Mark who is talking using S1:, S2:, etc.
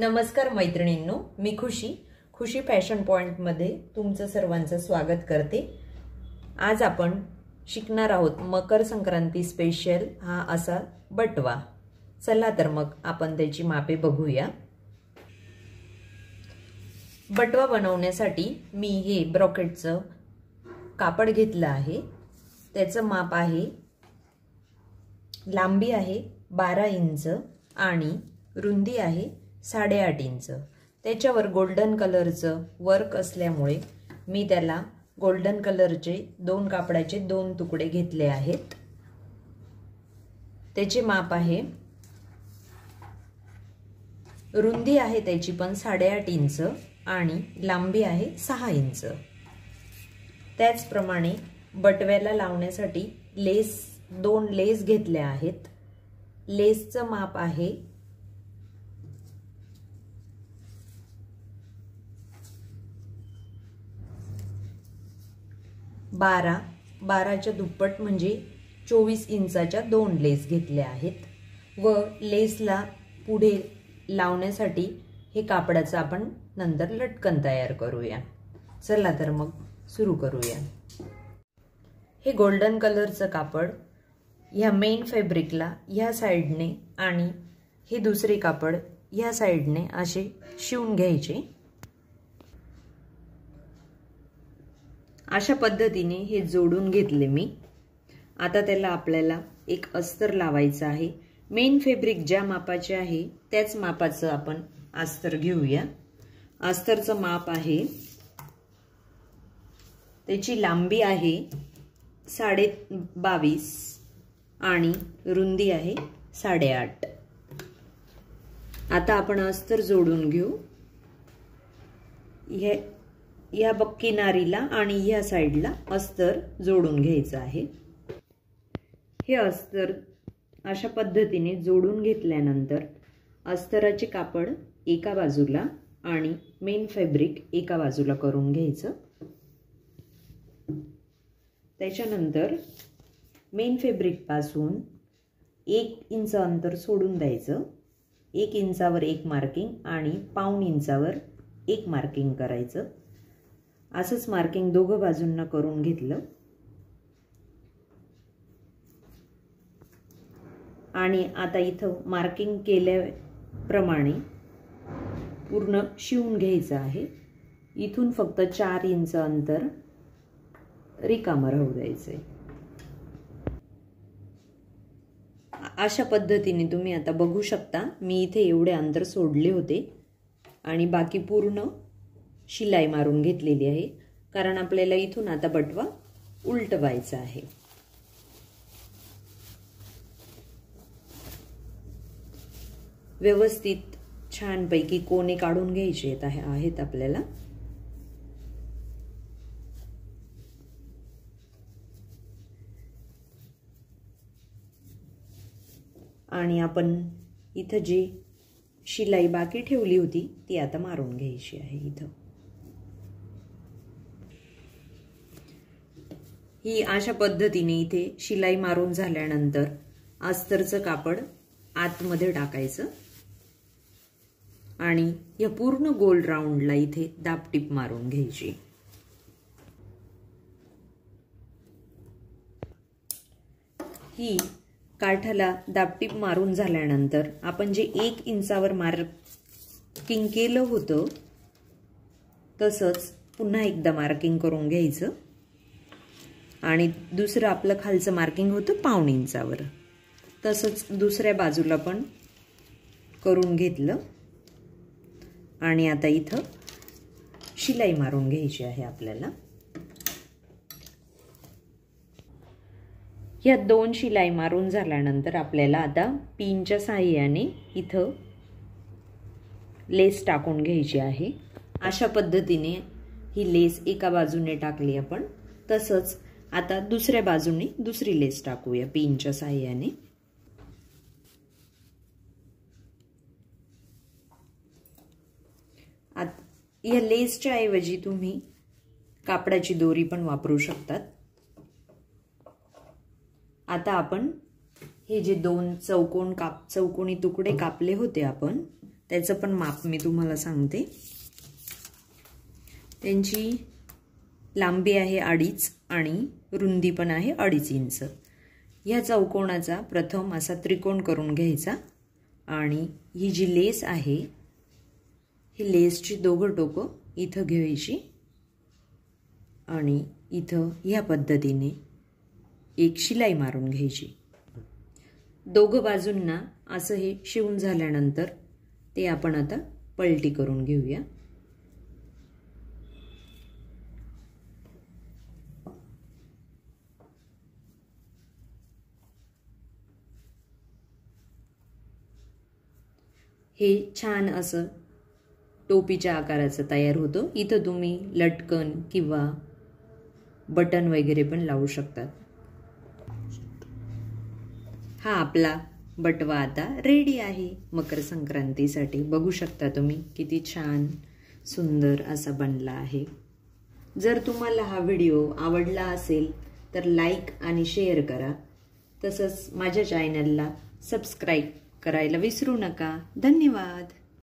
S1: नमस्कार मैत्रिणींनो, मी खुशी fashion point मध्ये तुमचं सर्वांचं स्वागत करते। आज आपण शिकणार आहोत मकर संक्रांती स्पेशल हा असा बटवा। चला तर मग आपण त्याची मापे बघूया। बटवा बनवण्यासाठी मी हे ब्रॉकेटचं कापड घेतलं आहे। त्याचं माप आहे, लांबी आहे 12 इंच आणि रुंदी आहे 8.5 इंच। त्याच्यावर गोल्डन कलरचं वर्क असल्यामुळे मी त्याला गोल्डन कलरचे दोन कापडाचे दोन तुकडे घेतले आहेत। त्याचे माप आहे, रुंदी आहे त्याची पण 8.5 इंच आणि लांबी आहे 6 इंच। त्याचप्रमाणे बटव्याला लावण्यासाठी दोन लेस घेतल्या आहेत। लेसचं माप आहे 12च्या दुप्पट म्हणजे 24 इंचाच्या दोन लेस घेतल्या आहेत व लेसला पुढे लावण्यासाठी हे कापडाचं आपण नंतर लटकन तयार करूया। चला तर मग सुरू करूया। हे गोल्डन कलरचं कापड ह्या मेन फॅब्रिकला ह्या साइडने आणि हे दुसरे कापड ह्या साइडने असे शिवून घ्यायचे। अशा पद्धतीने हे जोडून घेतले मी। आता त्याला आपल्याला एक अस्तर लावायचं आहे। मेन फॅब्रिक ज्या मापाचे आहे त्याच मापाचं आपण अस्तर घेऊया। अस्तरचं माप आहे, त्याची लांबी आहे 22.5 आणि रुंदी आहे 8.5। आता आपण अस्तर जोडून घेऊ। या किनारीला आणि या साइडला अस्तर जोडून घ्यायचं आहे। हे अस्तर अशा पद्धतीने जोडून घेतल्यानंतर अस्तराचे कापड एका बाजूला आणि मेन फॅब्रिक एका बाजूला करून घ्यायचं। त्याच्यानंतर मेन फॅब्रिक पासून 1 इंच अंतर सोडून द्यायचं। 1 इंचावर एक मार्किंग आणि पाऊण इंचावर एक मार्किंग करायचं। असंच मार्किंग दोघं बाजूंना करून घेतलं आणि आता इथं मार्किंग केल्याप्रमाणे पूर्ण शिवून घ्यायचं आहे। इथून फक्त 4 इंच अंतर रिकामं राहू द्यायचंय। अशा पद्धतीने तुम्ही आता बघू शकता, मी इथे एवढे अंतर सोडले होते आणि बाकी पूर्ण शिलाई मारून घेतलेली आहे, कारण आपल्याला इथून आता बटवा उलटवायचा आहे। व्यवस्थित छानपैकी कोने काढून घ्यायचे आहेत आपल्याला। आणि आपण इथं जी शिलाई बाकी ठेवली होती ती आता मारून घ्यायची आहे। इथं ही अशा पद्धतीने इथे शिलाई मारून झाल्यानंतर अस्तरचं कापड आतमध्ये टाकायचं आणि या पूर्ण गोल राऊंडला इथे दाबटीप मारून घ्यायची। ही काठाला दाबटीप मारून झाल्यानंतर आपण जे 1 इंचावर मार्किंग केलं होतं तसंच पुन्हा एकदा मार्किंग करून घ्यायचं आणि दुसरं आपलं खालचं मार्किंग होतं पाऊण इंचावर, तसंच दुसऱ्या बाजूला पण करून घेतलं आणि आता इथं शिलाई मारून घ्यायची आहे आपल्याला। या 2 शिलाई मारून झाल्यानंतर आपल्याला आता पिनच्या साहाय्याने इथं लेस टाकून घ्यायची आहे। अशा पद्धतीने ही लेस एका बाजूने टाकली आपण, तसंच आता दुसऱ्या बाजूने दुसरी लेस टाकूया पिनच्या साहाय्याने। या लेसच्या ऐवजी तुम्ही कापडाची दोरी पण वापरू शकतात। आता आपण हे जे 2 चौकोनी तुकडे कापले होते आपण त्याचं पण माप मी तुम्हाला सांगते। त्यांची लांबी आहे 2.5 आणि रुंदी पण आहे 2.5 इंच। ह्या चौकोनाचा प्रथम असा त्रिकोण करून घ्यायचा आणि ही जी लेस आहे ही लेसची दोघं टोकं इथं घ्यायची आणि इथं ह्या पद्धतीने एक शिलाई मारून घ्यायची। दोघं बाजूंना असं हे शिवून झाल्यानंतर ते आपण आता पलटी करून घेऊया। हे छान असं टोपीच्या आकाराचं तयार होतं। इथं तुम्ही लटकन किंवा बटन वगैरे पण लावू शकतात। हा आपला बटवा आता रेडी आहे मकर संक्रांतीसाठी। बघू शकता तुम्ही किती छान सुंदर असा बनला आहे। जर तुम्हाला हा व्हिडिओ आवडला असेल तर लाईक आणि शेअर करा। तसंच माझ्या चॅनलला सबस्क्राईब करायला विसरू नका। धन्यवाद।